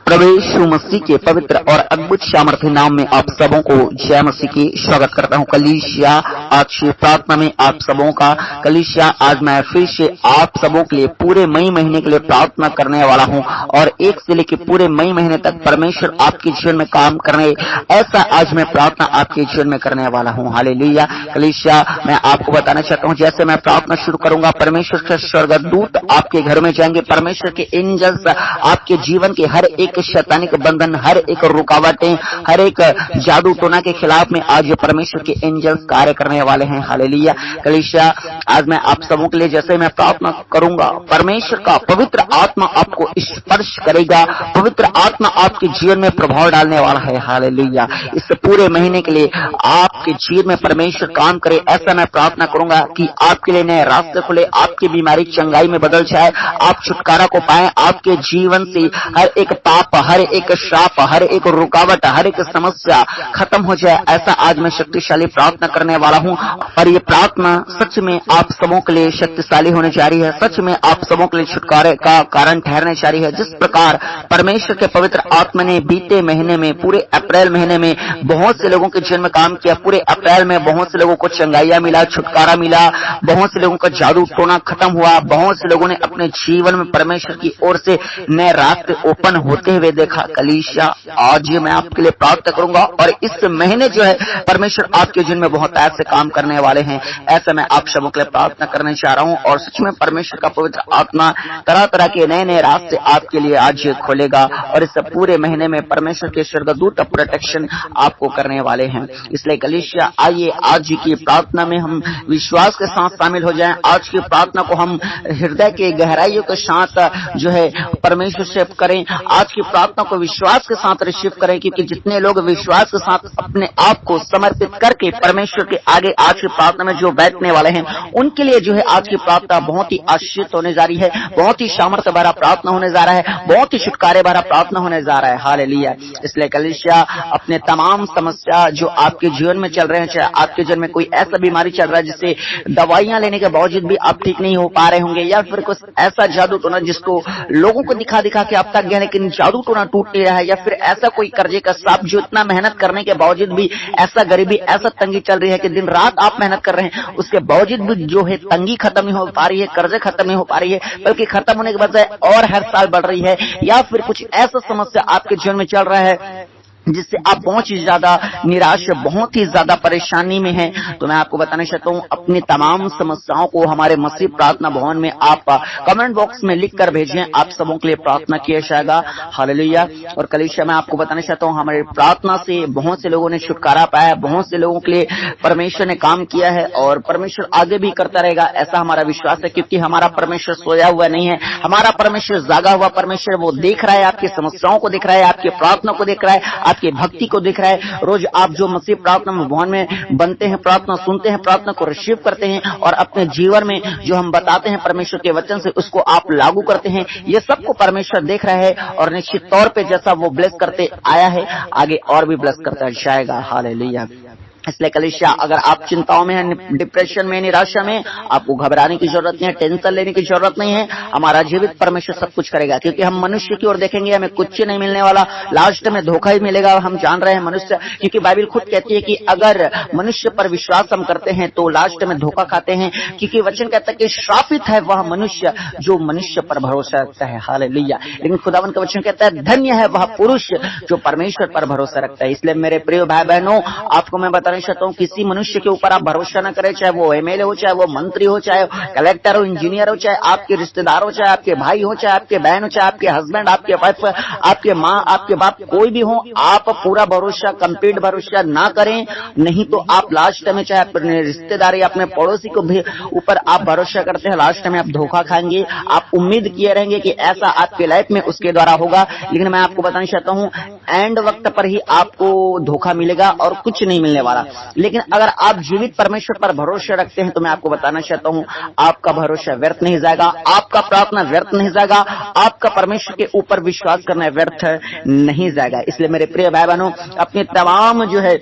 प्रभु यीशु मसीह के पवित्र और अद्भुत सामर्थ्य नाम में आप सबों को जय मसीह की स्वागत करता हूँ। कलीसिया आज की प्रार्थना में आप सबों का कलीसिया आज मैं फिर से आप सबों के लिए पूरे मई महीने के लिए प्रार्थना करने वाला हूँ और एक से लेकर पूरे मई महीने तक परमेश्वर आपके जीवन में काम करने ऐसा आज मैं प्रार्थना आपके जीवन में करने वाला हूँ। हालेलुया। कलीसिया मैं आपको बताना चाहता हूँ, जैसे मैं प्रार्थना शुरू करूंगा परमेश्वर के स्वर्गदूत आपके घर में जाएंगे, परमेश्वर के एंजल्स आपके जीवन के हर एक शैतानिक बंधन, हर एक रुकावटें, हर एक जादू टोना के खिलाफ में आज परमेश्वर के एंजल्स कार्य करने वाले हैं। हालेलुया। कलीसिया आज मैं आप सबों के लिए जैसे मैं प्रार्थना करूंगा परमेश्वर का पवित्र आत्मा आपको स्पर्श करेगा, पवित्र आत्मा आपके जीवन में प्रभाव डालने वाला है। हालेलुया। इस पूरे महीने के लिए आपके जीवन में परमेश्वर काम करे ऐसा मैं प्रार्थना करूंगा कि आपके लिए नए रास्ते खुले, आपकी बीमारी चंगाई में बदल जाए, आप छुटकारा को पाए, आपके जीवन से हर एक पाप, हर एक श्राप, हर एक रुकावट, हर एक समस्या खत्म हो जाए ऐसा आज मैं शक्तिशाली प्रार्थना करने वाला हूँ। और ये प्रार्थना सच में आप सबों के लिए शक्तिशाली होने जा रही है, सच में आप सबों के लिए छुटकारे का कारण ठहरने जा रही है। जिस प्रकार परमेश्वर के पवित्र आत्मा ने बीते महीने में, पूरे अप्रैल महीने में बहुत से लोगों के जीवन में काम किया, पूरे अप्रैल में बहुत से लोगों को चंगाइया मिला, छुटकारा मिला, बहुत से लोगों का जादू टोना खत्म हुआ, बहुत से लोगों ने अपने जीवन में परमेश्वर की ओर से नए रास्ते ओपन होते हुए देखा। कलीसिया आज ये मैं आपके लिए प्रार्थना करूंगा और इस महीने जो है परमेश्वर आपके जीवन में बहुत ऐसे काम करने वाले हैं, ऐसा मैं आप सबों के लिए प्रार्थना करने चाह रहा हूं। और सच में परमेश्वर का पवित्र आत्मा तरह तरह के नए नए रास्ते आपके लिए आज खोलेगा और इस पूरे महीने में परमेश्वर के स्वर्गदूत प्रोटेक्शन आपको करने वाले हैं। इसलिए कलीसिया आइए आज की प्रार्थना में हम विश्वास के साथ शामिल हो जाएं। आज की प्रार्थना को हम हृदय के गहराइयों के साथ जो है परमेश्वर से करें, आज की प्रार्थना को विश्वास के साथ रिसीव करें, क्योंकि जितने लोग विश्वास के साथ अपने आप को समर्पित करके परमेश्वर के आगे आज की प्रार्थना में जो बैठने वाले हैं उनके लिए जो है आज की प्रार्थना बहुत ही आशीष होने जा रही है, बहुत ही सामर्थ्य भरा प्रार्थना होने जा रहा है, बहुत ही छुटकारे भरा प्रार्थना होने जा रहा है। हालेलुया। इसलिए कलीसिया अपने तमाम समस्या जो आपके जीवन में चल रहे हैं, चाहे आपके जीवन में कोई ऐसा बीमारी चल रहा है जिससे दवाइयां लेने के बावजूद भी आप ठीक नहीं हो पा रहे होंगे, या फिर कुछ ऐसा जादू टोना जिसको लोगों को दिखा दिखा के आप तक गया लेकिन जादू टोना टूट नहीं रहा है, या फिर ऐसा कोई कर्जे का सांप जो इतना मेहनत करने के बावजूद भी ऐसा गरीबी, ऐसा तंगी चल रही है कि दिन रात आप मेहनत कर रहे हैं, उसके बावजूद भी जो है तंगी खत्म नहीं हो पा रही है, कर्जे खत्म नहीं हो पा रही है, बल्कि खत्म होने के बजाय और हर साल बढ़ रही है, या फिर कुछ ऐसा समस्या आपके जीवन में चल रहा है जिससे आप बहुत ही ज्यादा निराश, बहुत ही ज्यादा परेशानी में हैं, तो मैं आपको बताना चाहता हूँ अपनी तमाम समस्याओं को हमारे मसीह प्रार्थना भवन में आप कमेंट बॉक्स में लिख कर भेजें, आप सबों के लिए प्रार्थना किया जाएगा। हालेलुया। और कलीसिया मैं आपको बताना चाहता हूँ हमारी प्रार्थना से बहुत से लोगों ने छुटकारा पाया, बहुत से लोगों के लिए परमेश्वर ने काम किया है और परमेश्वर आगे भी करता रहेगा ऐसा हमारा विश्वास है, क्योंकि हमारा परमेश्वर सोया हुआ नहीं है, हमारा परमेश्वर जागा हुआ परमेश्वर, वो देख रहा है, आपकी समस्याओं को देख रहा है, आपकी प्रार्थना को देख रहा है, आपकी भक्ति को देख रहा है। रोज आप जो मसीह प्रार्थना भवन में बनते हैं, प्रार्थना सुनते हैं, प्रार्थना को रिसीव करते हैं और अपने जीवन में जो हम बताते हैं परमेश्वर के वचन से उसको आप लागू करते हैं, ये सबको परमेश्वर देख रहा है और निश्चित तौर पे जैसा वो ब्लेस करते आया है आगे और भी ब्लेस करता जाएगा। हालेलुया। इसलिए कलीसिया अगर आप चिंताओं में हैं, डिप्रेशन में, निराशा में, आपको घबराने की जरूरत नहीं है, टेंशन लेने की जरूरत नहीं है। हमारा जीवित परमेश्वर सब कुछ करेगा, क्योंकि हम मनुष्य की ओर देखेंगे हमें कुछ नहीं मिलने वाला, लास्ट में धोखा ही मिलेगा। हम जान रहे हैं मनुष्य, क्योंकि बाइबल खुद कहती है कि अगर मनुष्य पर विश्वास हम करते हैं तो लास्ट में धोखा खाते हैं, क्योंकि वचन कहता है कि श्रापित है वह मनुष्य जो मनुष्य पर भरोसा रखता है। हालेलुया। लेकिन खुदावन का वचन कहता है धन्य है वह पुरुष जो परमेश्वर पर भरोसा रखता है। इसलिए मेरे प्रिय भाई बहनों, आपको मैं बताना चाहता हूँ किसी मनुष्य के ऊपर आप भरोसा न करें, चाहे वो एमएलए हो, चाहे वो मंत्री हो, चाहे कलेक्टर हो, इंजीनियर हो, चाहे आपके रिश्तेदार हो, चाहे आपके भाई हो, चाहे आपके बहन हो, चाहे आपके हस्बैंड, आपके वाइफ, आपके माँ, आपके बाप, कोई भी हो, आप पूरा भरोसा, कंप्लीट भरोसा ना करें, नहीं तो आप लास्ट में चाहे अपने रिश्तेदार या अपने पड़ोसी को भी ऊपर आप भरोसा करते हैं, लास्ट में आप धोखा खाएंगे। आप उम्मीद किए रहेंगे कि ऐसा आपके लाइफ में उसके द्वारा होगा, लेकिन मैं आपको बताना चाहता हूँ एंड वक्त पर ही आपको धोखा मिलेगा और कुछ नहीं मिलने वाला। लेकिन अगर आप जीवित परमेश्वर पर भरोसा रखते हैं तो मैं आपको बताना चाहता हूं आपका भरोसा व्यर्थ नहीं जाएगा, आपका प्रार्थना व्यर्थ नहीं जाएगा, आपका परमेश्वर के ऊपर विश्वास करना व्यर्थ नहीं जाएगा। इसलिए मेरे प्रिय भाई बहनों, अपने तमाम जो है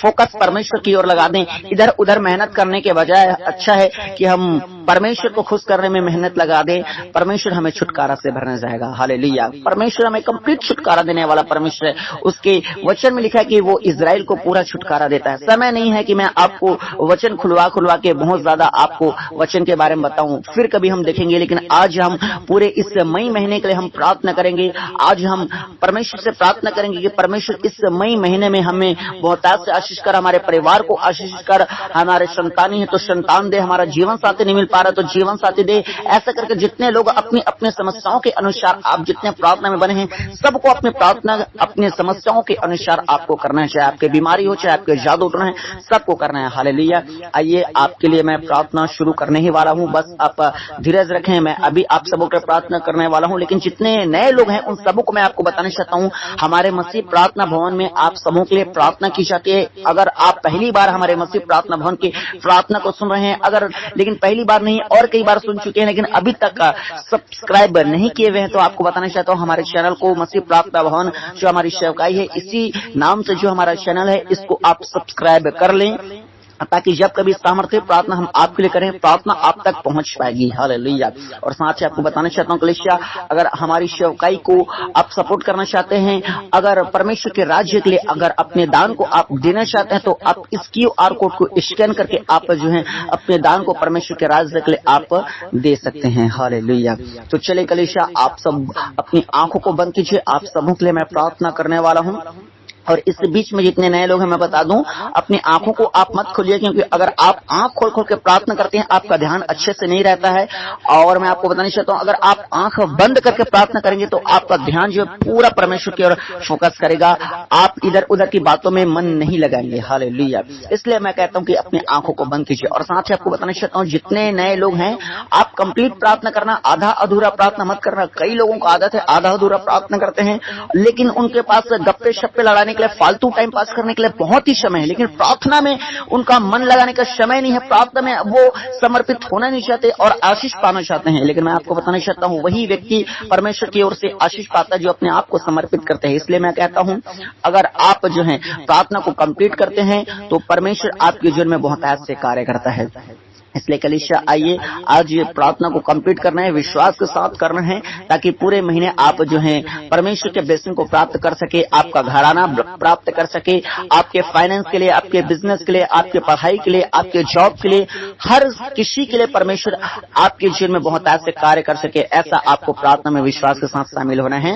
फोकस परमेश्वर की ओर लगा दें। इधर उधर मेहनत करने के बजाय अच्छा है कि हम परमेश्वर को खुश करने में मेहनत लगा दें। परमेश्वर हमें छुटकारा से भरने जाएगा। हालेलुया। परमेश्वर हमें कंप्लीट छुटकारा देने वाला परमेश्वर है। उसके वचन में लिखा है कि वो इजराइल को पूरा छुटकारा देता है। समय नहीं है कि मैं आपको वचन खुलवा के बहुत ज्यादा आपको वचन के बारे में बताऊं, फिर कभी हम देखेंगे। लेकिन आज हम पूरे इस मई महीने के लिए हम प्रार्थना करेंगे। आज हम परमेश्वर से प्रार्थना करेंगे कि परमेश्वर इस मई महीने में हमें बहुतायत से आशीष कर, हमारे परिवार को आशीष कर, हमारे संतानी है तो संतान दे, हमारा जीवन साथी नहीं मिल पा रहा तो जीवन साथी दे। ऐसा करके जितने लोग अपनी अपने समस्याओं के अनुसार, आप जितने प्रार्थना में बने हैं, सबको अपनी प्रार्थना अपनी समस्याओं के अनुसार आपको करना है। चाहे आपके बीमारी हो, चाहे आपके जादू उठना है, सबको करना है। हालेलुया। आइए आपके लिए मैं प्रार्थना शुरू करने ही वाला हूं। बस आप धीरज रखें। मैं अभी आप सबों के प्रार्थना करने वाला हूं, लेकिन जितने नए लोग हैं उन सबों को मैं आपको बताना चाहता हूं, हमारे मसीह प्रार्थना भवन में आप सबों के लिए प्रार्थना की जाती है। अगर आप पहली बार हमारे मसीह प्रार्थना भवन की प्रार्थना को सुन रहे हैं, अगर लेकिन पहली बार नहीं और कई बार सुन चुके हैं लेकिन अभी तक सब्सक्राइब नहीं किए हुए हैं, तो आपको बताना चाहता हूं हमारे चैनल को मसीह प्रार्थना भवन जो हमारी सेवकाई है, इसी नाम से जो हमारा चैनल है, इसको आप सब्सक्राइब कर लें ताकि जब कभी सामर्थ्य प्रार्थना हम आपके लिए करें, प्रार्थना आप तक पहुंच पाएगी। हालेलुया। और साथ ही आपको बताना चाहता हूं कलीसिया, अगर हमारी सेवकाई को आप सपोर्ट करना चाहते हैं, अगर परमेश्वर के राज्य के लिए अगर अपने दान को आप देना चाहते हैं, तो आप इस QR कोड को स्कैन करके आप जो है अपने दान को परमेश्वर के राज्य के लिए आप दे सकते हैं। हालेलुया। तो चले कलीसिया, आप सब अपनी आंखों को बंद कीजिए। आप सबों के लिए मैं प्रार्थना करने वाला हूं। और इस बीच में जितने नए लोग हैं मैं बता दूं, अपनी आंखों को आप मत खोलिए, क्योंकि अगर आप आंख खोल खोल के प्रार्थना करते हैं, आपका ध्यान अच्छे से नहीं रहता है। और मैं आपको बताना चाहता हूं, अगर आप आंख बंद करके प्रार्थना करेंगे तो आपका ध्यान जो है पूरा परमेश्वर की ओर फोकस करेगा। आप इधर उधर की बातों में मन नहीं लगाएंगे। हालेलुया। इसलिए मैं कहता हूं कि अपनी आंखों को बंद कीजिए। और साथ ही आपको बताना चाहता हूं, जितने नए लोग हैं, आप कंप्लीट प्रार्थना करना, आधा अधूरा प्रार्थना मत करना। कई लोगों को आदत है आधा अधूरा प्रार्थना करते हैं, लेकिन उनके पास गप्पे शप्पे लड़ाने के लिए, फालतू टाइम पास करने के लिए बहुत ही समय है, लेकिन प्रार्थना में उनका मन लगाने का समय नहीं है। प्रार्थना में वो समर्पित होना नहीं चाहते और आशीष पाना चाहते हैं। लेकिन मैं आपको बताना चाहता हूं, वही व्यक्ति परमेश्वर की ओर से आशीष पाता है जो अपने आप को समर्पित करते हैं। इसलिए मैं कहता हूं, अगर आप जो है प्रार्थना को कंप्लीट करते हैं तो परमेश्वर आपके जीवन में बहुत ऐसे कार्य करता है। इसलिए कलीसिया, आइए आज ये प्रार्थना को कंप्लीट करना है, विश्वास के साथ करना है, ताकि पूरे महीने आप जो है परमेश्वर के ब्लेसिंग को प्राप्त कर सके, आपका घराना प्राप्त कर सके, आपके फाइनेंस के लिए, आपके बिजनेस के लिए, आपके पढ़ाई के लिए, आपके जॉब के लिए, हर किसी के लिए परमेश्वर आपके जीवन में बहुत ऐसे कार्य कर सके। ऐसा आपको प्रार्थना में विश्वास के साथ शामिल होना है।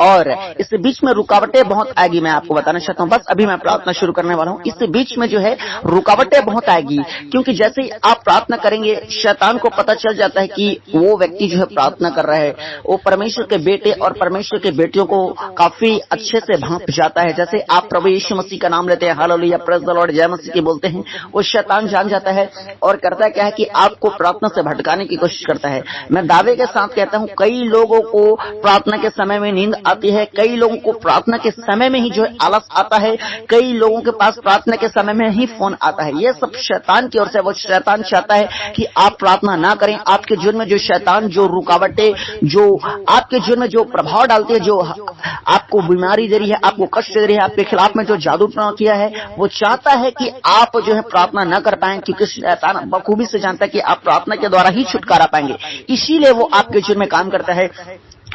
और इस बीच में रुकावटें बहुत आएगी, मैं आपको बताना चाहता हूँ। बस अभी मैं प्रार्थना शुरू करने वाला हूँ। इस बीच में जो है रुकावटें बहुत आएगी, क्योंकि जैसे ही आप प्रार्थना करेंगे, शैतान को पता चल जाता है कि वो व्यक्ति जो है प्रार्थना कर रहा है, वो परमेश्वर के बेटे और परमेश्वर के बेटियों को काफी अच्छे से भांप जाता है। जैसे आप प्रभु यीशु मसीह का नाम लेते हैं, हालेलुया, प्रेज द लॉर्ड, जय मसीह की बोलते हैं, वो शैतान जान जाता है और करता क्या है कि आपको प्रार्थना से भटकाने की कोशिश करता है। मैं दावे के साथ कहता हूं, कई लोगों को प्रार्थना के समय में नींद आती है, कई लोगों को प्रार्थना के समय में ही जो है आलस आता है, कई लोगों के पास प्रार्थना के समय में ही फोन आता है। ये सब शैतान की ओर से, वो शैतान चाहता है कि आप प्रार्थना ना करें। आपके जीवन में जो शैतान, जो रुकावटें, जो आपके जीवन में जो प्रभाव डालती है, जो आपको बीमारी दे रही है, आपको कष्ट दे रही है, आपके खिलाफ में जो जादू किया है, वो चाहता है कि आप जो है प्रार्थना न कर पाएं, क्योंकि शैतान बखूबी से जानता है कि आप प्रार्थना के द्वारा ही छुटकारा पाएंगे। इसीलिए वो आपके जीवन में काम करता है।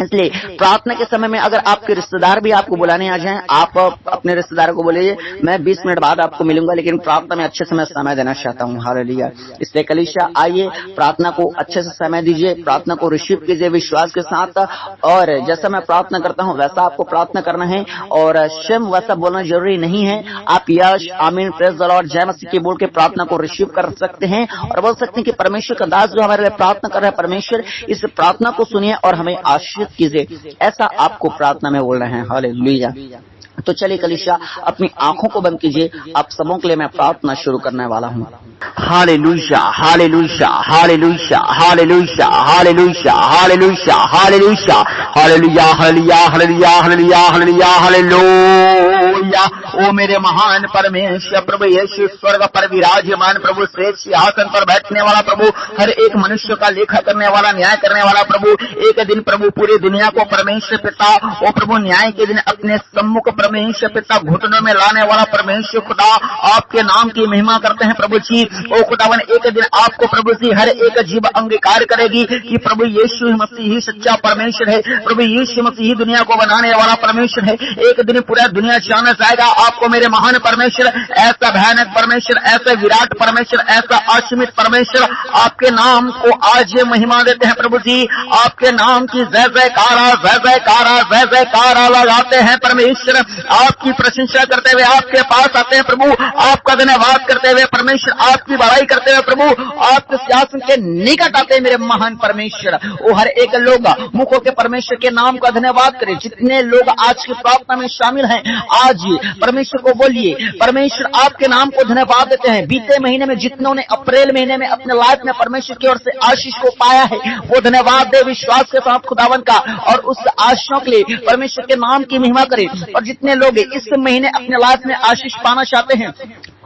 इसलिए प्रार्थना के समय में अगर आपके रिश्तेदार भी आपको बुलाने आ जाएं, आप अपने रिश्तेदार को बोलिए मैं 20 मिनट बाद आपको मिलूंगा, लेकिन प्रार्थना में अच्छे से मैं समय देना चाहता हूं। हालेलुया। इसलिए कलीसिया, आइए प्रार्थना को अच्छे से समय दीजिए, प्रार्थना को रिसीव कीजिए विश्वास के साथ। और जैसा मैं प्रार्थना करता हूं वैसा आपको प्रार्थना करना है, और स्वयं वैसा बोलना जरूरी नहीं है। आप यश, आमीन, प्रेज द लॉर्ड, जय मसीह की बोल के प्रार्थना को रिसीव कर सकते हैं और बोल सकते हैं कि परमेश्वर का दास जो हमारे लिए प्रार्थना कर रहा है, परमेश्वर इस प्रार्थना को सुनिए और हमें आशीष कीजिए। ऐसा आपको प्रार्थना में बोलना है। हालेलुया। तो चलिए कलीसिया, अपनी आंखों को बंद कीजिए। आप सबों के लिए मैं प्रार्थना शुरू करने वाला हूँ। Hallelujah, hallelujah, hallelujah, hallelujah, hallelujah, hallelujah, hallelujah, hallelujah, hallelujah, hallelujah, hallelujah, hallelujah, hallelujah. ओ मेरे महान परमेश्वर प्रभु यीशु, स्वर्ग पर विराजमान प्रभु, श्रेष्ठ सिंहासन पर बैठने वाला प्रभु, हर एक मनुष्य का लेखा करने वाला, न्याय करने वाला प्रभु, एक दिन प्रभु पूरी दुनिया को परमेश्वर पिता, ओ प्रभु न्याय के दिन अपने सम्मुख परमेश्वर पिता घुटनों में लाने वाला परमेश्वर खुदा, आपके नाम की महिमा करते हैं प्रभु जी। ओ खुदावन, एक दिन आपको प्रभु जी हर एक जीव अंगीकार करेगी कि प्रभु यीशु मसीह ही सच्चा परमेश्वर है, प्रभु यीशु मसीह ही दुनिया को बनाने वाला परमेश्वर है। एक दिन पूरा दुनिया जाना जाएगा आपको मेरे महान परमेश्वर, ऐसा भयानक परमेश्वर, ऐसा विराट परमेश्वर, ऐसा असीमित परमेश्वर, आपके नाम को आज महिमा देते हैं प्रभु जी। आपके नाम की जय जयकारा, जय जयकारा, जय जयकारा लगाते हैं परमेश्वर। आपकी प्रशंसा करते हुए आपके पास आते हैं प्रभु, आपका धन्यवाद करते हुए परमेश्वर, आपकी बड़ाई करते हुए प्रभु, आपके सिंहासन के निकट आते हैं मेरे महान परमेश्वर। वो हर एक लोग मुखों के परमेश्वर के नाम का धन्यवाद करें। जितने लोग आज की प्रार्थना में शामिल हैं, आज परमेश्वर को बोलिए, परमेश्वर आपके नाम को धन्यवाद देते हैं। बीते महीने में जितनों ने अप्रैल महीने में अपने लाइफ में परमेश्वर की ओर से आशीष को पाया है, वो धन्यवाद दे विश्वास के साथ खुदावन का, और उस आशीषों के लिए परमेश्वर के नाम की महिमा करें। और जितने लोग इस महीने अपने लाइफ में आशीष पाना चाहते हैं,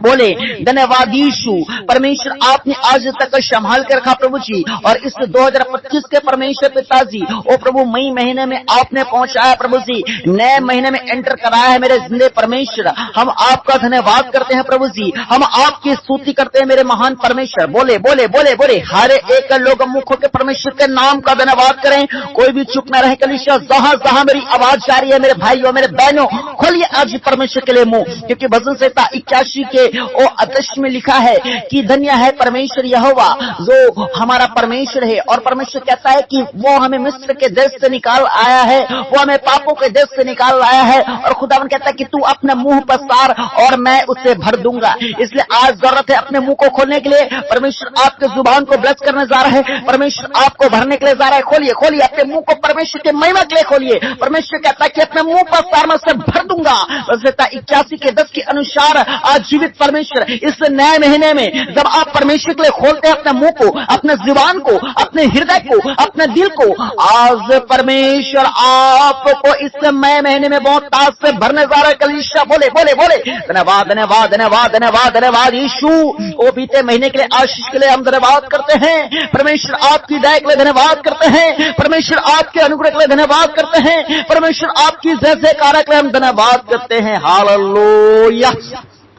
बोले धन्यवाद यीशु, परमेश्वर आपने आज तक संभाल के रखा प्रभु जी, और इस 2025 के परमेश्वर पिताजी, ओ प्रभु मई महीने में आपने पहुंचाया प्रभु जी, नए महीने में एंटर कराया है मेरे जिंदे परमेश्वर। हम आपका धन्यवाद करते हैं प्रभु जी, हम आपकी स्तुति करते हैं मेरे महान परमेश्वर। बोले बोले बोले बोले हर एक लोग मुखों के परमेश्वर के नाम का धन्यवाद करें, कोई भी चुप न रहे। कलीसिया जहां जहां मेरी आवाज जा रही है मेरे भाइयों मेरे बहनों, खोलिए आज परमेश्वर के लिए मुंह, क्योंकि भजन संहिता 81 के ओ अध्यक्ष में लिखा है कि धन्य है परमेश्वर यहोवा जो हमारा परमेश्वर है। और परमेश्वर कहता है कि वो हमें मिस्र के देश से निकाल आया है, वो हमें पापों के देश से निकाल आया है। और खुदावन कहता है कि तू अपने मुंह पसार और मैं उसे भर दूंगा। इसलिए आज जरूरत है अपने मुंह को खोलने के लिए। परमेश्वर आपके जुबान को ब्लेस करने जा रहा है, परमेश्वर आपको भरने के लिए जा रहा है। खोलिए खोलिए अपने मुंह को परमेश्वर के महिमा के लिए खोलिए। परमेश्वर कहता है कि अपने मुंह पसार मैं उसे भर दूंगा। 81 के 10 के अनुसार आज जीवित परमेश्वर इस नए महीने में जब आप परमेश्वर के लिए खोलते हैं अपने मुंह को, अपने जुबान को, अपने हृदय को, अपने दिल को, आज परमेश्वर आपको इस नए महीने में बहुत ताज से भरने जा रहा है। कलीसिया बोले बोले बोले धन्यवाद धन्यवाद धन्यवाद धन्यवाद धन्यवाद यीशु। वो बीते महीने के लिए आशीष के लिए हम धन्यवाद करते हैं परमेश्वर, आपकी दया के लिए धन्यवाद करते हैं परमेश्वर, आपके अनुग्रह के लिए धन्यवाद करते हैं परमेश्वर, आपकी जय जयकार के लिए हम धन्यवाद करते हैं। Hallelujah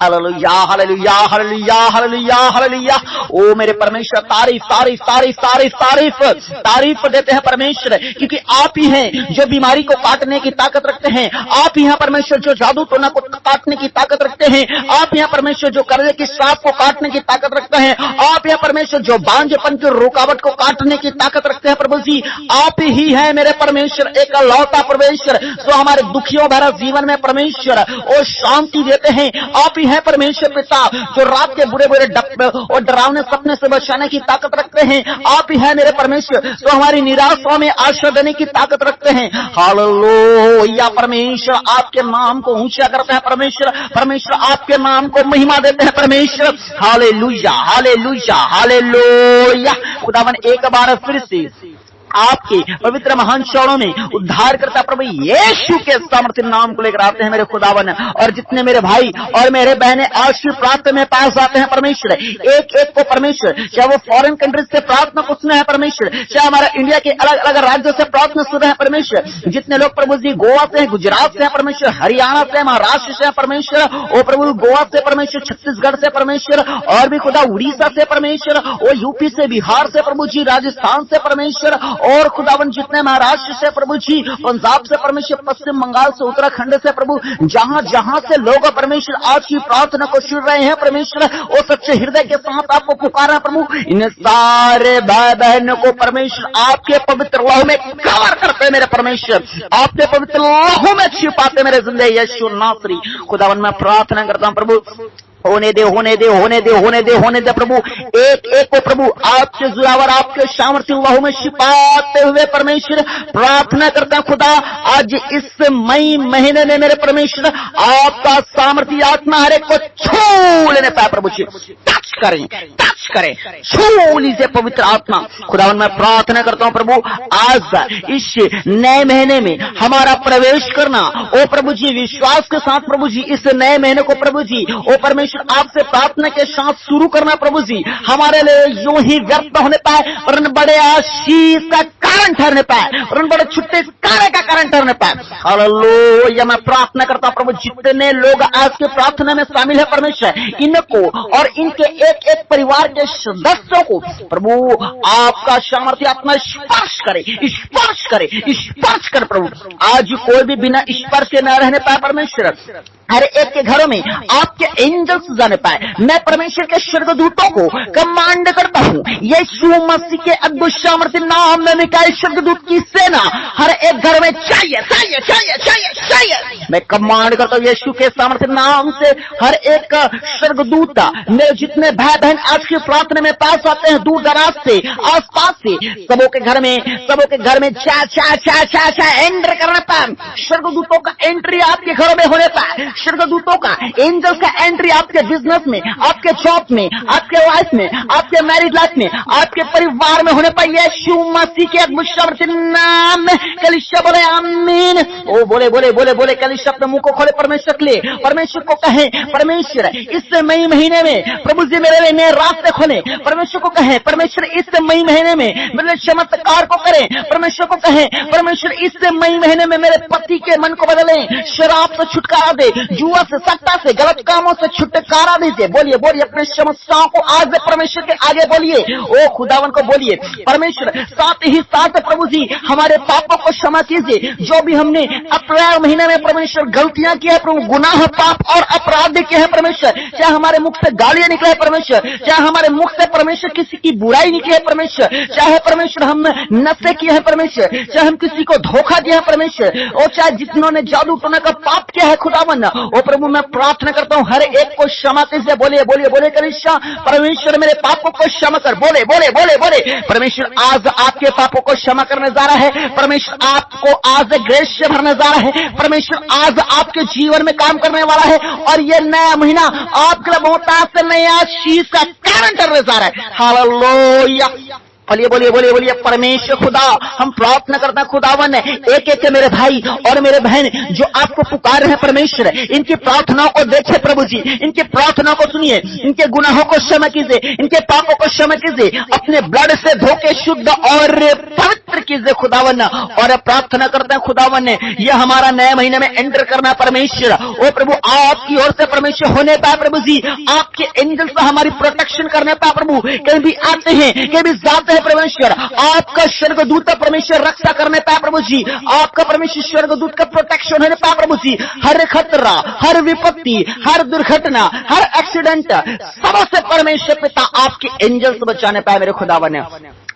hallelujah hallelujah hallelujah hallelujah hallelujah. ओ मेरे परमेश्वर, तारीफ तारीफ तारीफ तारीफ तारीफ तारीफ देते हैं परमेश्वर, क्योंकि आप ही हैं जो बीमारी को काटने की ताकत रखते हैं। आप ही हैं परमेश्वर जो जादू टोना को काटने की ताकत रखते हैं। आप हैं परमेश्वर जो कर्जे की सांप को काटने की ताकत रखते हैं। आप हैं परमेश्वर जो बांझपन की रुकावट को काटने की ताकत रखते हैं। प्रभु जी आप ही हैं मेरे परमेश्वर, एक लौटा परमेश्वर जो हमारे दुखियों भरा जीवन में परमेश्वर और शांति देते हैं। आप ही है परमेश्वर पिता जो रात के बुरे बुरे और डरावने सपने से बचाने की ताकत रखते हैं। आप ही है मेरे परमेश्वर जो हमारी निराशा में आशा देने की ताकत रखते हैं। हालेलुया परमेश्वर, आपके नाम को ऊंचा करते हैं परमेश्वर, परमेश्वर आपके नाम को महिमा देते हैं परमेश्वर। Hallelujah hallelujah hallelujah. खुदावन एक बार फिर से आपके पवित्र महान चरणों में उद्धार करता प्रभु यीशु के सामर्थ्य नाम को लेकर आते हैं मेरे खुदावन। और जितने मेरे भाई और मेरे बहनें आज की प्रार्थना में पास आते हैं परमेश्वर, एक एक को परमेश्वर, चाहे वो फॉरेन कंट्रीज से प्रार्थना को सुने हैं परमेश्वर, चाहे हमारा इंडिया के अलग अलग राज्यों से प्रार्थना सुने हैं परमेश्वर, जितने लोग प्रभु जी गोवा से हैं, गुजरात से हैं परमेश्वर, हरियाणा से, महाराष्ट्र से परमेश्वर, ओ प्रभु गोवा से परमेश्वर, छत्तीसगढ़ से परमेश्वर, और भी खुदा उड़ीसा से परमेश्वर, ओ यूपी से, बिहार से प्रभु जी, राजस्थान से परमेश्वर, और खुदावन जितने महाराष्ट्र से प्रभु जी, पंजाब से परमेश्वर, पश्चिम बंगाल से, उत्तराखंड से प्रभु, जहां जहां से लोग परमेश्वर आज की प्रार्थना को सुन रहे हैं परमेश्वर, वो सच्चे हृदय के साथ आपको पुकारा प्रभु। इन सारे भाई बहनों को परमेश्वर आपके पवित्र लहू में कवर करते मेरे परमेश्वर, आपके पवित्र लहू में छिपाते मेरे जिंदगी यीशु नासरी। खुदावन मैं प्रार्थना करता हूं प्रभु, होने दे, होने दे, होने दे, होने दे, होने दे प्रभु। एक एक को प्रभु आपके जुरावर, आपके सामर्थ्य लहू में छिपाते हुए परमेश्वर प्रार्थना करता है खुदा, आज इस मई महीने में मेरे परमेश्वर आपका सामर्थ्य आत्मा हर एक को छू लेने पाए प्रभु जी। टच करें, टच करें, छू लीजिए पवित्र आत्मा। खुदावन मैं प्रार्थना करता हूं प्रभु, आज इस नए महीने में हमारा प्रवेश करना ओ प्रभु जी विश्वास के साथ प्रभु जी, इस नए महीने को प्रभु जी ओ परमेश्वर आपसे प्रार्थना के साथ शुरू करना प्रभु जी, हमारे लिए यूं ही व्यर्थ होने पाए और बड़े आशीष का कारण ठहरने पाए और बड़े छुटकारे का कारण ठहरने पाए। हालेलुया। मैं प्रार्थना करता हूं प्रभु, जितने लोग आज के प्रार्थना में शामिल है परमेश्वर, इनको और इनके एक एक परिवार के सदस्यों को प्रभु आपका सामर्थ्य आत्मा स्पर्श करे, स्पर्श करे, स्पर्श कर प्रभु। आज कोई भी बिना स्पर्श के न रहने पाए परमेश्वर, हर एक के घरों में आपके एंजल्स जाने पाए। मैं परमेश्वर के स्वर्गदूतों को कमांड करता हूं, यीशु मसीह के अद्भुत सामर्थ्य नाम में मिकाएल स्वर्गदूत की सेना हर एक घर में चाहिए, चाहिए, चाहिए, चाहिए, चाहिए। मैं कमांड करता हूं यीशु के सामर्थ्य नाम से हर एक स्वर्गदूत, मेरे जितने भाई बहन आज की प्रार्थना में पास आते हैं दूर दराज से, आसपास से, सबों के घर में चा चा चा चा चा एंटर करने पाए। स्वर्गदूतों का एंट्री आपके घरों में होने पाए, स्वर्गदूतों का एंजल्स का एंट्री आपके बिजनेस में, आपके जॉब में, आपके लाइफ में, आपके मैरिज लाइफ में, आपके परिवार में होने पाए। यीशु मसीह के अद्भुत सामर्थ्य नाम में कलीसिया बोले आमीन। ओ बोले बोले बोले बोले कलीसिया अपने मुंह को खोले परमेश्वर के लिए, परमेश्वर को कहें परमेश्वर इस मई महीने में प्रभु जी मेरे लिए नए रास्ते खोले। परमेश्वर को कहें परमेश्वर इस मई महीने में मेरे चमत्कार को करें। परमेश्वर को कहें परमेश्वर इस मई महीने में मेरे पति के मन को बदलें, शराब से छुटकारा दे, जुआ से, सट्टा से, गलत कामों से छुटकारा दीजिए। बोलिए बोलिए अपनी समस्याओं को आज परमेश्वर के आगे बोलिए, ओ खुदावन को बोलिए परमेश्वर। साथ ही साथ प्रभु जी हमारे पापों को क्षमा कीजिए, जो भी हमने अप्रैल महीने में परमेश्वर गलतियां की है प्रभु, गुनाह पाप और अपराध किए हैं परमेश्वर, चाहे हमारे मुख से गालियां निकले हैं परमेश्वर, चाहे हमारे मुख से परमेश्वर किसी की बुराई निकली है परमेश्वर, चाहे परमेश्वर हम नशे किए हैं परमेश्वर, चाहे हम किसी को धोखा दिया है परमेश्वर, और चाहे जिन्होंने जादू टोना का पाप किया है खुदावन, ओ प्रभु मैं प्रार्थना करता हूं हर एक को क्षमा कीजिए। बोलिए बोलिए बोले कलीसिया परमेश्वर मेरे पापों को क्षमा कर। बोले बोले बोले बोले परमेश्वर आज आपके पापों को क्षमा करने जा रहा है। परमेश्वर आपको आज ग्रेस से भरने जा रहा है। परमेश्वर आज आपके जीवन में काम करने वाला है और ये नया महीना आपके लिए बहुत से नए आशीष का कारण करने जा रहा है। हालेलुया। बोलिए बोलिए बोलिए बोलिए परमेश्वर खुदा हम प्रार्थना करता खुदावन एक एक मेरे भाई और मेरे बहन जो आपको पुकार रहे हैं परमेश्वर, इनकी प्रार्थनाओं को देखे प्रभु जी, इनकी प्रार्थनाओं को सुनिए, इनके गुनाहों को क्षमा कीजिए, इनके पापों को क्षमा कीजिए, अपने ब्लड से धोके शुद्ध और पवित्र कीजिए खुदावन। और प्रार्थना करते हैं खुदावन ये हमारा नए महीने में एंटर करना परमेश्वर, ओ प्रभु आपकी ओर से परमेश्वर होने पाए प्रभु जी, आपके एंजल से हमारी प्रोटेक्शन करने पाए प्रभु, कहीं भी आते हैं कहीं भी जाते हैं परमेश्वर, आपका स्वर्गदूत परमेश्वर रक्षा करने पाए प्रभु जी, आपका परमेश्वर स्वर्गदूत का प्रोटेक्शन होने पाए प्रभु जी। हर खतरा, हर विपत्ति, हर दुर्घटना, हर एक्सीडेंट सबसे परमेश्वर पिता आपके एंजल्स बचाने पाए मेरे खुदावन।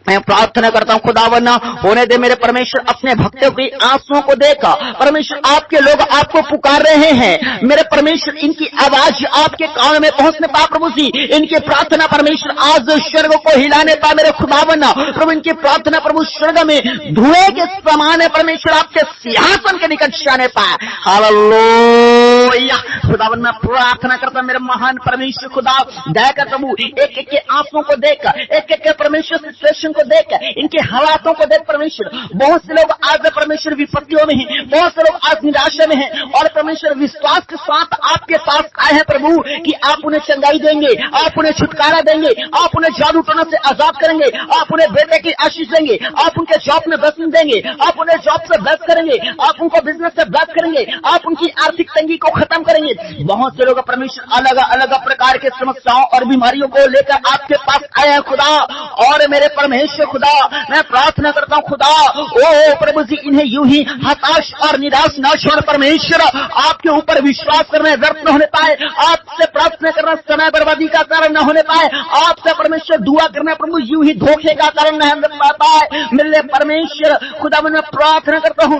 मैं प्रार्थना करता हूं खुदावन होने दे मेरे परमेश्वर, अपने भक्तों की आंसुओं को देखा परमेश्वर, आपके लोग आपको पुकार रहे हैं मेरे परमेश्वर, इनकी आवाज आपके कान में पहुंचने पा प्रभु जी, इनकी प्रार्थना परमेश्वर आज स्वर्ग को हिलाने पा मेरे खुदावन प्रभु, इनकी प्रार्थना प्रभु स्वर्ग में धुएं के समान है परमेश्वर, आपके सिंहासन के निकट जाने पाए। हालेलुया। खुदावन मैं प्रार्थना करता मेरे महान परमेश्वर खुदा दया कर प्रभु, एक एक के आंसुओं को देख, एक एक के परमेश्वर सिचुएशन को देख, इनके हालातों को देख परमेश्वर। बहुत से लोग आज परमेश्वर विपत्तियों में हैं, बहुत से लोग आज निराशा में हैं और परमेश्वर विश्वास के साथ आपके पास आए हैं प्रभु कि आप उन्हें चंगाई देंगे, आप उन्हें छुटकारा देंगे, आप उन्हें जादू टोना से आजाद करेंगे, आप उन्हें बेटे की आशीष देंगे, आप उनके जॉब में ब्लेसिंग देंगे, आप उन्हें जॉब से ब्लेस करेंगे, आप उनको बिजनेस से ब्लेस करेंगे, आप उनकी आर्थिक तंगी को खत्म करेंगे। बहुत से लोग परमेश्वर अलग अलग प्रकार के समस्याओं और बीमारियों को लेकर आपके पास आए हैं खुदा, और मेरे परमेश्वर खुदा मैं प्रार्थना करता हूं खुदा, ओ प्रभु जी इन्हें यूं ही हताश और निराश न छोड़ परमेश्वर, आपके ऊपर विश्वास करना व्यर्थ न होने पाए, आपसे प्रार्थना करना समय बर्बादी का कारण न होने पाए, आपसे परमेश्वर दुआ करना प्रभु यूं ही धोखे का कारण न होने पाए मेरे परमेश्वर खुदा। मैं प्रार्थना करता हूं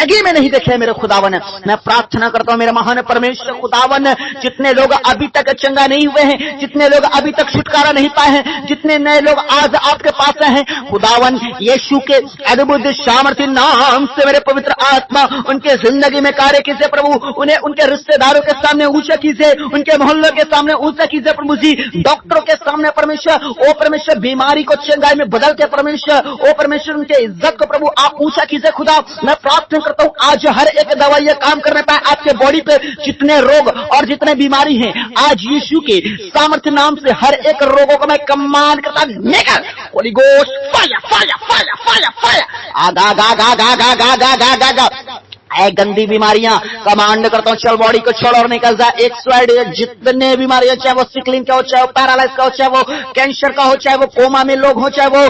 जिंदगी में नहीं देखे मेरे खुदावन। मैं प्रार्थना करता हूँ मेरे महान परमेश्वर खुदावन, जितने लोग अभी तक चंगा नहीं हुए हैं, जितने लोग अभी तक छुटकारा नहीं पाए हैं, जितने नए लोग आज आपके पास हैं खुदावन, यीशु के अद्भुत सामर्थ्य नाम से मेरे पवित्र आत्मा उनके जिंदगी में कार्य कीजिए प्रभु। उन्हें उनके रिश्तेदारों के सामने ऊंचा कीजिए, उनके मोहल्लों के सामने ऊंचा कीजिए प्रभु जी। डॉक्टरों के सामने परमेश्वर, ओ परमेश्वर, बीमारी को चंगाई में बदल के परमेश्वर, ओ परमेश्वर, उनके इज्जत को प्रभु आप ऊंचा कीजिए खुदा। मैं प्रार्थना करता हूँ आज हर एक दवाई काम करने पाए आपके बॉडी पे, जितने रोग और जितने बीमारी हैं, आज यीशु के सामर्थ्य नाम से हर एक रोगों को मैं कमांड करता निकल, holy ghost fire fire fire fire fire, आगा गा गा गा गा गा गा गा गा गा, ऐ गंदी बीमारियां कमांड करता हूँ चल बॉडी को छोड़ और निकल जा। एक साइड जितने बीमारियां, चाहे वो सिकलिन का हो, चाहे वो पैरालाइज का हो, चाहे वो कैंसर का हो, चाहे वो कोमा में लोग हो, चाहे वो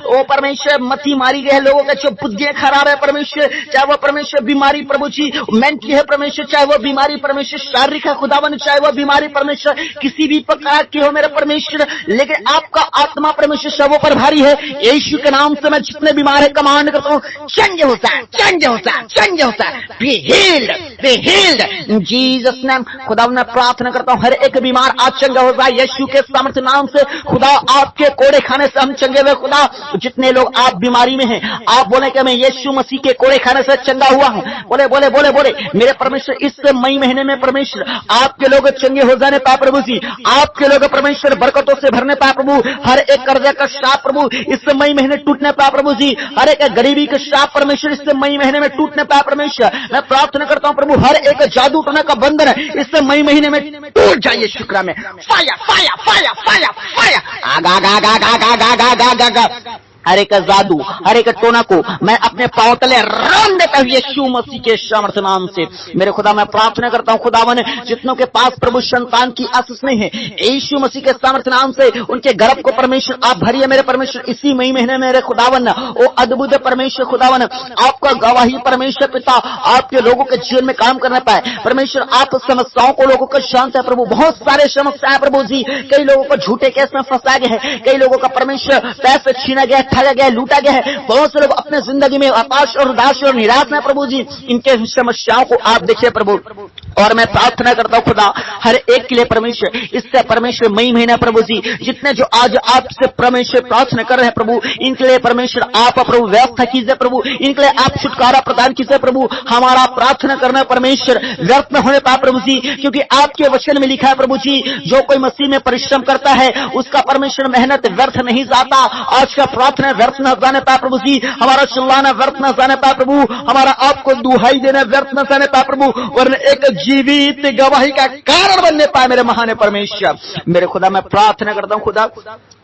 ओ परमेश्वर मती मारी गए लोगों का जो बुद्धियां खराब है परमेश्वर, चाहे वो परमेश्वर बीमारी प्रभु जी मेंटली है परमेश्वर, चाहे वो बीमारी परमेश्वर शारीरिक है खुदावन, चाहे वो बीमारी परमेश्वर किसी भी प्रकार की हो मेरे परमेश्वर, लेकिन आपका आत्मा परमेश्वर सबों पर भारी है। यीशु के नाम से मैं जितने बीमार है कमांड करता हूँ चंगे हो जाए, चंगे हो जाए, चंगे होता है, be healed, be healed in Jesus name। खुदा मैं प्रार्थना करता हूँ हर एक बीमार आज चंगा हो जाए यीशु के सामर्थ्य नाम से। खुदा आपके कोड़े खाने से हम चंगे हुए खुदा। जितने लोग आप बीमारी में हैं, आप बोले कि मैं यीशु मसीह के कोड़े खाने से चंगा हुआ हूँ, बोले बोले बोले बोले मेरे परमेश्वर इस मई महीने में परमेश्वर आपके लोग चंगे हो जाने पाए प्रभु जी, आपके लोग परमेश्वर बरकतों से भरने पाए प्रभु। हर एक कर्जा का श्राप प्रभु इस मई महीने टूटने पाए प्रभु जी, हर एक गरीबी का श्राप परमेश्वर इस मई महीने में टूटने पाए परमेश्वर। मैं प्रार्थना करता हूं प्रभु हर एक जादू टोना का बंधन है इस मई महीने में टूट जाइए शुक्र में। Fire fire fire fire fire, आगा गा गा गा गा गा गा गा गा गा, हर एक जादू हर एक टोना को मैं अपने पांव तले रन देता हूं यीशु मसीह के सामर्थ्य नाम से। मेरे खुदा मैं प्रार्थना करता हूं खुदावन जितनों के पास प्रभु संतान की आशीष नहीं है, यीशु मसीह के सामर्थ्य नाम से उनके गर्भ को परमेश्वर आप भरिए मेरे परमेश्वर इसी मई महीने में मेरे खुदावन। ओ अद्भुत परमेश्वर खुदावन आपका गवाही परमेश्वर पिता आपके लोगों के जीवन में काम करना पाए परमेश्वर। आप समस्याओं को लोगों को शांत है प्रभु, बहुत सारे समस्या है प्रभु जी। कई लोगों को झूठे केस में फंसाया गया है, कई लोगों का परमेश्वर पैसे छीना गया, ठगा गया, लूटा गया है। बहुत से लोग अपने जिंदगी में हताश और उदास और निराश है प्रभु जी। इनके समस्याओं को आप देखिए प्रभु, और मैं प्रार्थना करता हूं खुदा हर एक के लिए परमेश्वर इससे परमेश्वर मई महीना प्रभु जी जितने जो आज आपसे परमेश्वर प्रार्थना कर रहे हैं प्रभु इनके लिए परमेश्वर आप प्रभु व्यवस्था कीजिए प्रभु, इनके लिए आप छुटकारा प्रदान कीजिए प्रभु। हमारा प्रार्थना करना परमेश्वर व्यर्थ न होने पाए प्रभु जी, क्योंकि आपके वचन में लिखा है प्रभु जी जो कोई मसीह में परिश्रम करता है उसका परमेश्वर मेहनत व्यर्थ नहीं जाता। आज का प्रार्थना व्यर्थ न जाने पाए प्रभु जी, हमारा चिल्लाना व्यर्थ न जाने पाए प्रभु, हमारा आपको दुहाई देना व्यर्थ न जाने पाए प्रभु, वरना एक जीवित गवाही का कारण बनने पाए मेरे महान परमेश्वर। मेरे खुदा मैं प्रार्थना करता हूं खुदा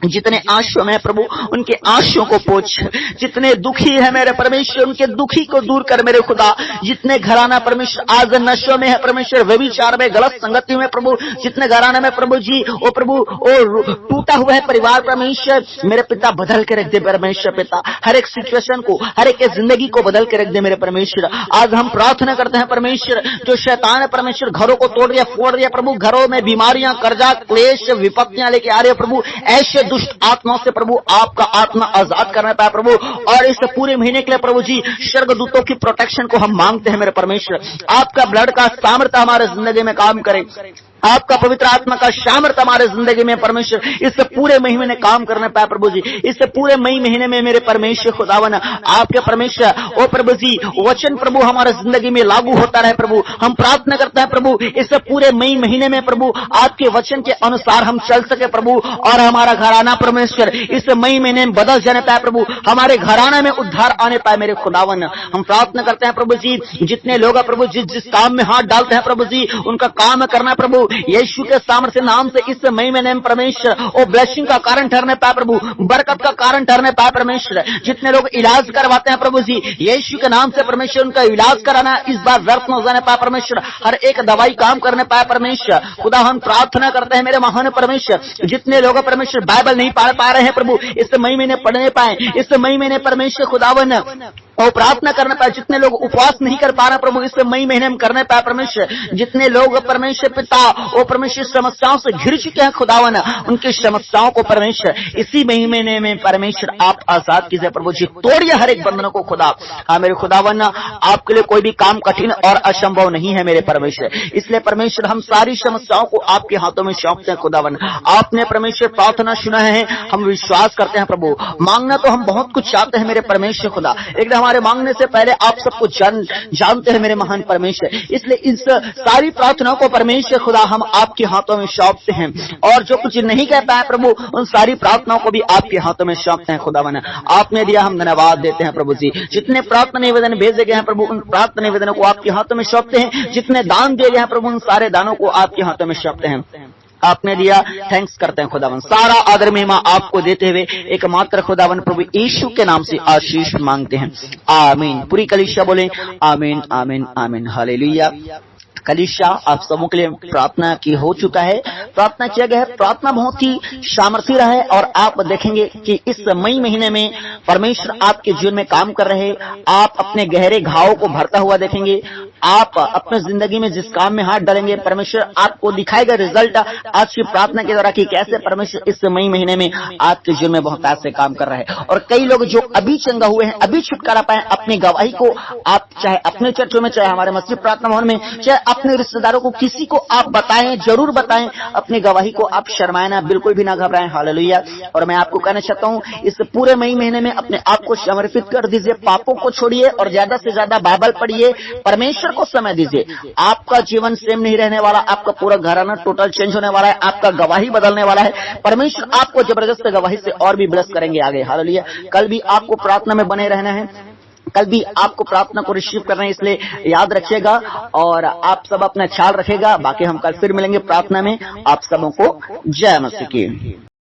जितने आंसू में है प्रभु उनके आंसुओं को पोंछ, जितने दुखी है मेरे परमेश्वर उनके दुखी को दूर कर मेरे खुदा। जितने घराना परमेश्वर आज नशों में है परमेश्वर, व्यभिचार में, गलत संगति में प्रभु, जितने घराना में प्रभु जी ओ प्रभु ओ टूटा हुआ है परिवार परमेश्वर मेरे पिता बदल के रख दे परमेश्वर पिता। हर एक सिचुएशन को हर एक जिंदगी को बदल के रख दे मेरे परमेश्वर। आज हम प्रार्थना करते हैं परमेश्वर जो शैतान है परमेश्वर घरों को तोड़ दिया फोड़ दिया प्रभु, घरों में बीमारियां कर्जा क्लेश विपत्तियां लेके आ रहे हैं प्रभु, ऐसे दुष्ट आत्माओं से प्रभु आपका आत्मा आजाद करना पाए प्रभु। और इस पूरे महीने के लिए प्रभु जी स्वर्गदूतों की प्रोटेक्शन को हम मांगते हैं मेरे परमेश्वर। आपका ब्लड का सामर्थ्य हमारे जिंदगी में काम करे, आपका पवित्र आत्मा का सामर्थ्य हमारे जिंदगी में परमेश्वर इस पूरे महीने में काम करने पाए प्रभु जी। इस पूरे मई महीने में मेरे परमेश्वर खुदावन आपके परमेश्वर ओ प्रभु जी वचन प्रभु हमारे जिंदगी में लागू होता रहे प्रभु। हम प्रार्थना करते हैं प्रभु इस पूरे मई महीने में प्रभु आपके वचन के अनुसार हम चल सके प्रभु, और हमारा घराना परमेश्वर इस मई महीने में बदल जाने पाए प्रभु, हमारे घराना में उद्धार आने पाए मेरे खुदावन। हम प्रार्थना करते हैं प्रभु जी जितने लोग प्रभु जिस काम में हाथ डालते हैं प्रभु जी उनका काम करना प्रभु यीशु के सामर्थ्य नाम से इस मई महीने में परमेश्वर ओ ब्लेसिंग का कारण ठहरने पाए प्रभु, बरकत का कारण ठहरने पाए परमेश्वर। जितने लोग इलाज करवाते हैं प्रभु जी यीशु के नाम से परमेश्वर उनका इलाज कराना इस बार व्यर्थ न हो जाने पाए परमेश्वर, हर एक दवाई काम करने पाए परमेश्वर। खुदा हम प्रार्थना करते हैं मेरे महान परमेश्वर जितने लोग परमेश्वर बाइबल नहीं पढ़ पा रहे हैं प्रभु इस मई महीने पढ़ने पाए, इस मई महीने परमेश्वर खुदावन और प्रार्थना करने पाए। जितने लोग उपवास नहीं कर पा रहे प्रभु इस मई महीने में करने पाए परमेश्वर, जितने लोग परमेश्वर पिता वो परमेश्वर समस्याओं से घिर चुके हैं खुदावन, उनकी समस्याओं को परमेश्वर इसी महीने में परमेश्वर आप आजाद कीजिए प्रभु जी, तोड़िए हर एक बंधनों को खुदा। हाँ मेरे खुदावन, आपके लिए कोई भी काम कठिन और असंभव नहीं है मेरे परमेश्वर, इसलिए परमेश्वर हम सारी समस्याओं को आपके हाथों में सौंपते हैं खुदावन। आपने परमेश्वर प्रार्थना सुना है, हम विश्वास करते हैं प्रभु। मांगना तो हम बहुत कुछ चाहते हैं मेरे परमेश्वर खुदा, एक हमारे मांगने से पहले आप सबको जानते हैं मेरे महान परमेश्वर, इसलिए इस सारी प्रार्थनाओं को परमेश्वर खुदा हम आपके हाथों में सौंपते हैं। और जो कुछ नहीं कह पाए प्रभु उन सारी प्रार्थनाओं को भी आपके हाथों में सौंपते हैं खुदावन। आपने दिया, हम धन्यवाद देते हैं प्रभु जी। जितने प्रार्थना निवेदन भेजे गए हैं प्रभु उन प्रार्थना निवेदनों को आपके हाथों में सौंपते हैं। जितने दान दिए गए हैं प्रभु उन सारे दानों को आपके हाथों में सौंपते हैं। आपने दिया, थैंक्स करते हैं खुदावन। सारा आदर महिमा आपको देते हुए एकमात्र खुदावन प्रभु यीशु के नाम से आशीष मांगते हैं, आमीन। पूरी कलीसिया बोले आमीन आमीन आमीन, हालेलुया। कलीसिया आप सबों के लिए प्रार्थना की हो चुका है, प्रार्थना किया गया है। प्रार्थना बहुत ही सामर्थी रहा है और आप देखेंगे कि इस मई महीने में परमेश्वर आपके जीवन में काम कर रहे, आप अपने गहरे घावों को भरता हुआ देखेंगे। आप अपने जिंदगी में जिस काम में हाथ डालेंगे परमेश्वर आपको दिखाएगा रिजल्ट आज की प्रार्थना के द्वारा कि कैसे परमेश्वर इस मई महीने में आपके जीवन में बहुत ऐसे काम कर रहे हैं। और कई लोग जो अभी चंगा हुए हैं, अभी छुटकारा पाए, अपनी गवाही को आप चाहे अपने चर्चों में, चाहे हमारे मस्जिद प्रार्थना भवन में, चाहे अपने रिश्तेदारों को, किसी को आप बताएं, जरूर बताएं अपनी गवाही को। आप शर्माए ना, बिल्कुल भी ना घबराएं, हालेलुया। और मैं आपको कहना चाहता हूं इस पूरे मई महीने में अपने आप को समर्पित कर दीजिए, पापों को छोड़िए और ज्यादा से ज्यादा बाइबल पढ़िए, परमेश्वर को समय दीजिए। आपका जीवन सेम नहीं रहने वाला, आपका पूरा घराना टोटल चेंज होने वाला है, आपका गवाही बदलने वाला है। परमेश्वर आपको जबरदस्त गवाही से और भी ब्लेस करेंगे आगे, हालेलुया। कल भी आपको प्रार्थना में बने रहना है, कल भी आपको प्रार्थना को रिसीव करना है, इसलिए याद रखिएगा और आप सब अपना ख्याल रखेगा। बाकी हम कल फिर मिलेंगे प्रार्थना में। आप सबों को जय मसीह की।